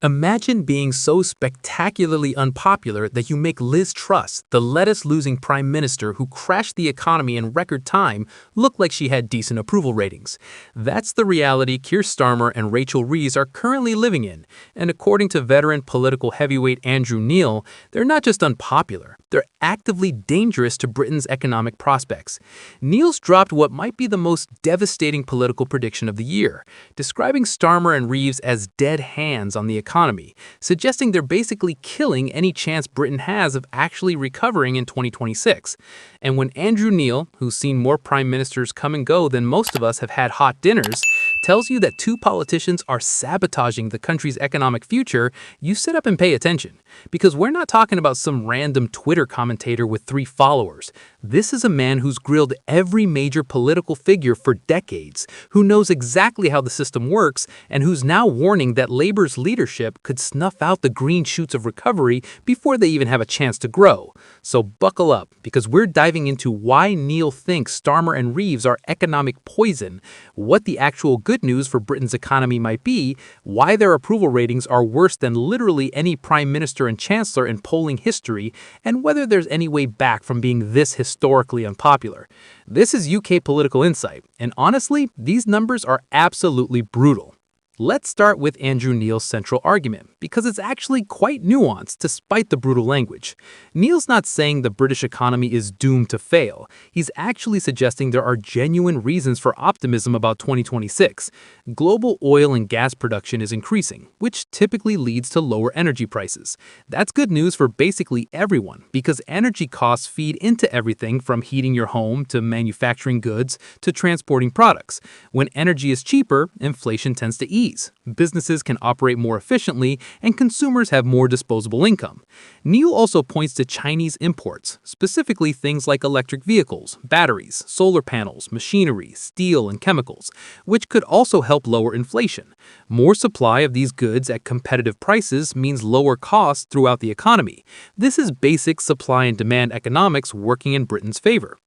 Imagine being so spectacularly unpopular that you make Liz Truss, the lettuce-losing prime minister who crashed the economy in record time, look like she had decent approval ratings. That's the reality Keir Starmer and Rachel Reeves are currently living in, and according to veteran political heavyweight Andrew Neil, they're not just unpopular, they're actively dangerous to Britain's economic prospects. Neil's dropped what might be the most devastating political prediction of the year, describing Starmer and Reeves as dead hands on the economy, suggesting they're basically killing any chance Britain has of actually recovering in 2026. And when Andrew Neil, who's seen more prime ministers come and go than most of us have had hot dinners, tells you that two politicians are sabotaging the country's economic future, you sit up and pay attention. Because we're not talking about some random Twitter commentator with 3 followers. This is a man who's grilled every major political figure for decades, who knows exactly how the system works, and who's now warning that Labour's leadership could snuff out the green shoots of recovery before they even have a chance to grow. So buckle up, because we're diving into why Neil thinks Starmer and Reeves are economic poison, what the actual good news for Britain's economy might be, why their approval ratings are worse than literally any prime minister and chancellor in polling history, and whether there's any way back from being this historically unpopular. This is UK Political Insight, and honestly, these numbers are absolutely brutal. Let's start with Andrew Neil's central argument, because it's actually quite nuanced despite the brutal language. Neil's not saying the British economy is doomed to fail. He's actually suggesting there are genuine reasons for optimism about 2026. Global oil and gas production is increasing, which typically leads to lower energy prices. That's good news for basically everyone, because energy costs feed into everything from heating your home to manufacturing goods to transporting products. When energy is cheaper, inflation tends to ease. Businesses can operate more efficiently, and consumers have more disposable income. Neil also points to Chinese imports, specifically things like electric vehicles, batteries, solar panels, machinery, steel, and chemicals, which could also help lower inflation. More supply of these goods at competitive prices means lower costs throughout the economy. This is basic supply and demand economics working in Britain's favor.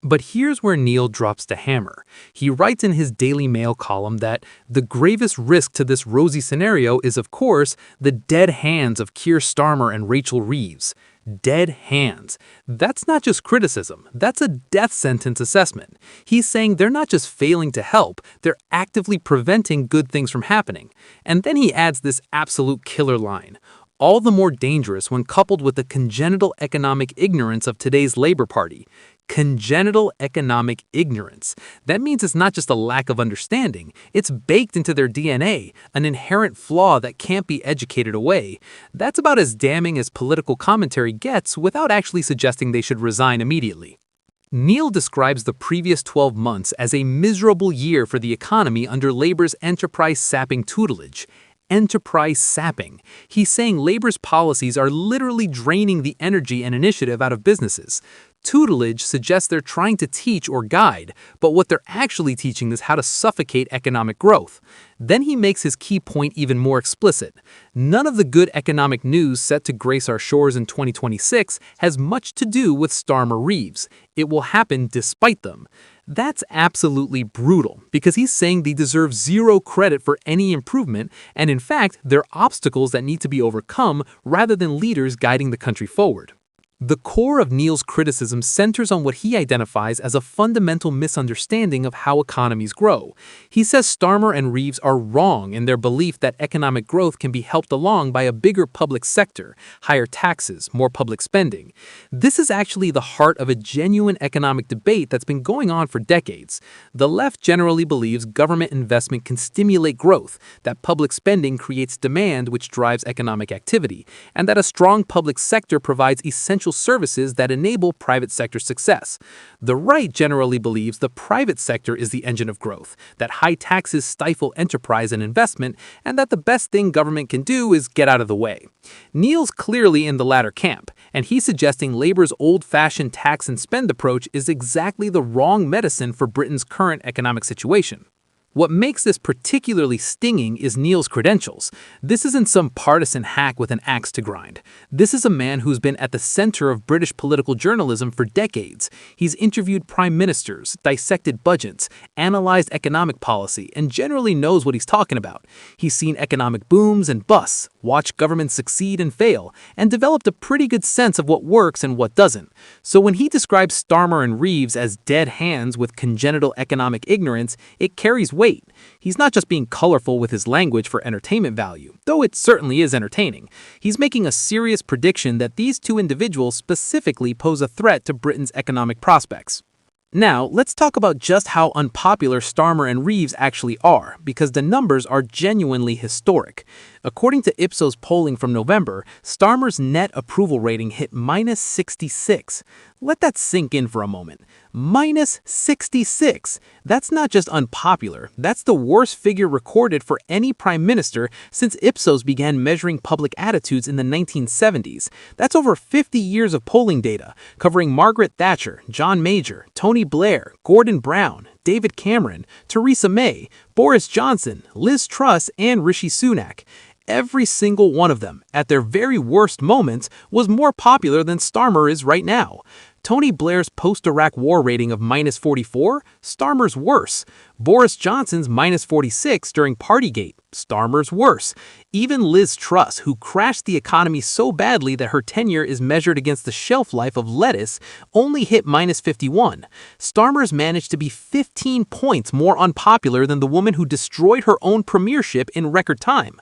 But here's where Neil drops the hammer. He writes in his Daily Mail column that the gravest risk to this rosy scenario is, of course, the dead hands of Keir Starmer and Rachel Reeves. Dead hands. That's not just criticism, that's a death sentence assessment. He's saying they're not just failing to help, they're actively preventing good things from happening. And then he adds this absolute killer line. All the more dangerous when coupled with the congenital economic ignorance of today's Labour Party. Congenital economic ignorance. That means it's not just a lack of understanding, it's baked into their DNA, an inherent flaw that can't be educated away. That's about as damning as political commentary gets without actually suggesting they should resign immediately. Neil describes the previous 12 months as a miserable year for the economy under Labour's enterprise-sapping tutelage. Enterprise sapping. He's saying Labour's policies are literally draining the energy and initiative out of businesses. Tutelage suggests they're trying to teach or guide, but what they're actually teaching is how to suffocate economic growth. Then he makes his key point even more explicit. None of the good economic news set to grace our shores in 2026 has much to do with Starmer Reeves. It will happen despite them. That's absolutely brutal, because he's saying they deserve zero credit for any improvement, and in fact, they're obstacles that need to be overcome rather than leaders guiding the country forward. The core of Neil's criticism centers on what he identifies as a fundamental misunderstanding of how economies grow. He says Starmer and Reeves are wrong in their belief that economic growth can be helped along by a bigger public sector, higher taxes, more public spending. This is actually the heart of a genuine economic debate that's been going on for decades. The left generally believes government investment can stimulate growth, that public spending creates demand which drives economic activity, and that a strong public sector provides essential services that enable private sector success. The right generally believes the private sector is the engine of growth, that high taxes stifle enterprise and investment, and that the best thing government can do is get out of the way. Neil's clearly in the latter camp, and he's suggesting Labour's old-fashioned tax and spend approach is exactly the wrong medicine for Britain's current economic situation. What makes this particularly stinging is Neil's credentials. This isn't some partisan hack with an axe to grind. This is a man who's been at the center of British political journalism for decades. He's interviewed prime ministers, dissected budgets, analyzed economic policy, and generally knows what he's talking about. He's seen economic booms and busts, watched governments succeed and fail, and developed a pretty good sense of what works and what doesn't. So when he describes Starmer and Reeves as dead hands with congenital economic ignorance, it carries weight. He's not just being colorful with his language for entertainment value, though it certainly is entertaining. He's making a serious prediction that these two individuals specifically pose a threat to Britain's economic prospects. Now, let's talk about just how unpopular Starmer and Reeves actually are, because the numbers are genuinely historic. According to Ipsos polling from November, Starmer's net approval rating hit -66. Let that sink in for a moment. -66. That's not just unpopular, that's the worst figure recorded for any prime minister since Ipsos began measuring public attitudes in the 1970s. That's over 50 years of polling data, covering Margaret Thatcher, John Major, Tony Blair, Gordon Brown, David Cameron, Theresa May, Boris Johnson, Liz Truss, and Rishi Sunak. Every single one of them, at their very worst moments, was more popular than Starmer is right now. Tony Blair's post-Iraq war rating of -44, Starmer's worse. Boris Johnson's -46 during Partygate, Starmer's worse. Even Liz Truss, who crashed the economy so badly that her tenure is measured against the shelf life of lettuce, only hit -51. Starmer's managed to be 15 points more unpopular than the woman who destroyed her own premiership in record time.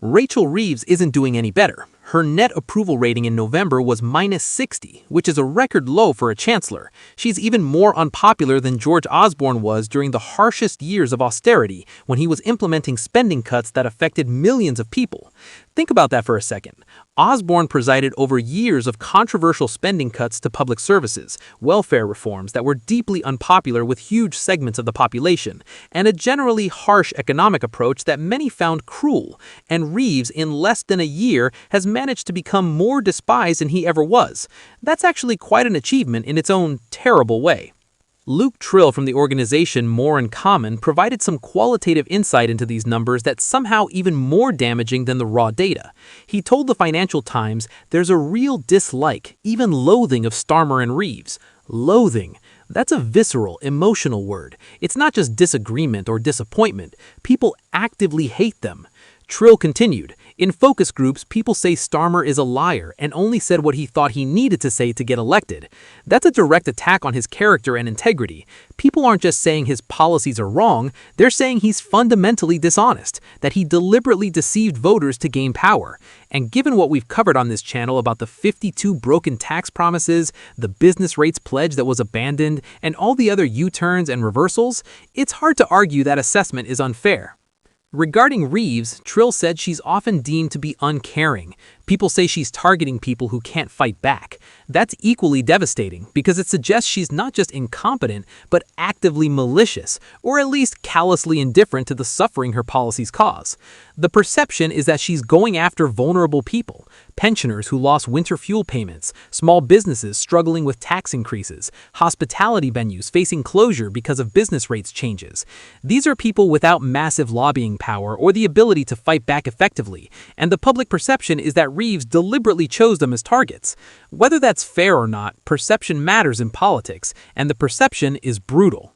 Rachel Reeves isn't doing any better. Her net approval rating in November was -60, which is a record low for a chancellor. She's even more unpopular than George Osborne was during the harshest years of austerity, when he was implementing spending cuts that affected millions of people. Think about that for a second. Osborne presided over years of controversial spending cuts to public services, welfare reforms that were deeply unpopular with huge segments of the population, and a generally harsh economic approach that many found cruel. And Reeves, in less than a year, has managed to become more despised than he ever was. That's actually quite an achievement in its own terrible way. Luke Trill from the organization More in Common provided some qualitative insight into these numbers that's somehow even more damaging than the raw data. He told the Financial Times there's a real dislike, even loathing of Starmer and Reeves. Loathing. That's a visceral, emotional word. It's not just disagreement or disappointment. People actively hate them. Trill continued, in focus groups, people say Starmer is a liar and only said what he thought he needed to say to get elected. That's a direct attack on his character and integrity. People aren't just saying his policies are wrong, they're saying he's fundamentally dishonest, that he deliberately deceived voters to gain power. And given what we've covered on this channel about the 52 broken tax promises, the business rates pledge that was abandoned, and all the other U-turns and reversals, it's hard to argue that assessment is unfair. Regarding Reeves, Trill said she's often deemed to be uncaring. People say she's targeting people who can't fight back. That's equally devastating because it suggests she's not just incompetent, but actively malicious, or at least callously indifferent to the suffering her policies cause. The perception is that she's going after vulnerable people, pensioners who lost winter fuel payments, small businesses struggling with tax increases, hospitality venues facing closure because of business rates changes. These are people without massive lobbying power or the ability to fight back effectively, and the public perception is that Reeves deliberately chose them as targets. Whether that's fair or not, perception matters in politics, and the perception is brutal.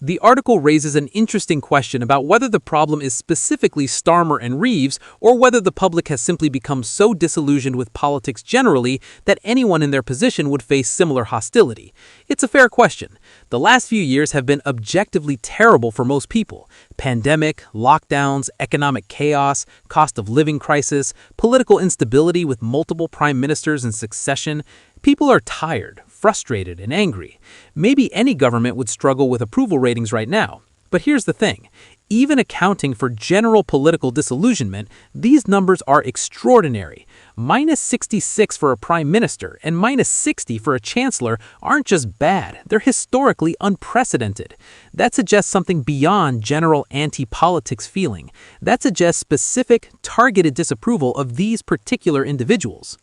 The article raises an interesting question about whether the problem is specifically Starmer and Reeves, or whether the public has simply become so disillusioned with politics generally that anyone in their position would face similar hostility. It's a fair question. The last few years have been objectively terrible for most people. Pandemic, lockdowns, economic chaos, cost of living crisis, political instability with multiple prime ministers in succession. People are tired, frustrated, and angry. Maybe any government would struggle with approval ratings right now. But here's the thing. Even accounting for general political disillusionment, these numbers are extraordinary. -66 for a prime minister and -60 for a chancellor aren't just bad, they're historically unprecedented. That suggests something beyond general anti-politics feeling. That suggests specific, targeted disapproval of these particular individuals.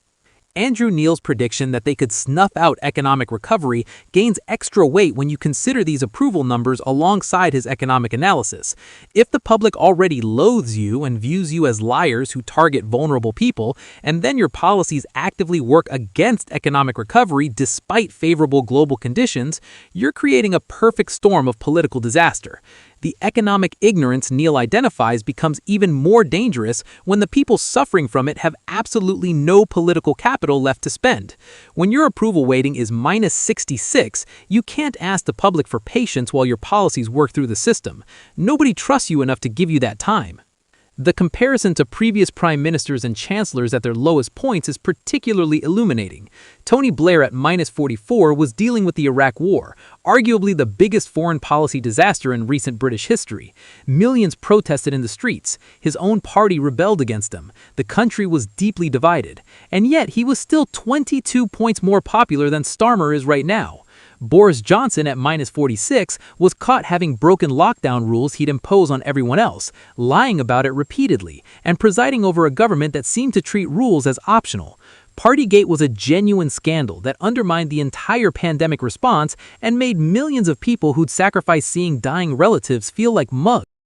Andrew Neil's prediction that they could snuff out economic recovery gains extra weight when you consider these approval numbers alongside his economic analysis. If the public already loathes you and views you as liars who target vulnerable people, and then your policies actively work against economic recovery despite favorable global conditions, you're creating a perfect storm of political disaster. The economic ignorance Neil identifies becomes even more dangerous when the people suffering from it have absolutely no political capital left to spend. When your approval rating is minus 66, you can't ask the public for patience while your policies work through the system. Nobody trusts you enough to give you that time. The comparison to previous prime ministers and chancellors at their lowest points is particularly illuminating. Tony Blair at minus 44 was dealing with the Iraq War, arguably the biggest foreign policy disaster in recent British history. Millions protested in the streets. His own party rebelled against him. The country was deeply divided. And yet he was still 22 points more popular than Starmer is right now. Boris Johnson at minus 46 was caught having broken lockdown rules he'd impose on everyone else, lying about it repeatedly, and presiding over a government that seemed to treat rules as optional. Partygate was a genuine scandal that undermined the entire pandemic response and made millions of people who'd sacrificed seeing dying relatives feel like mugs.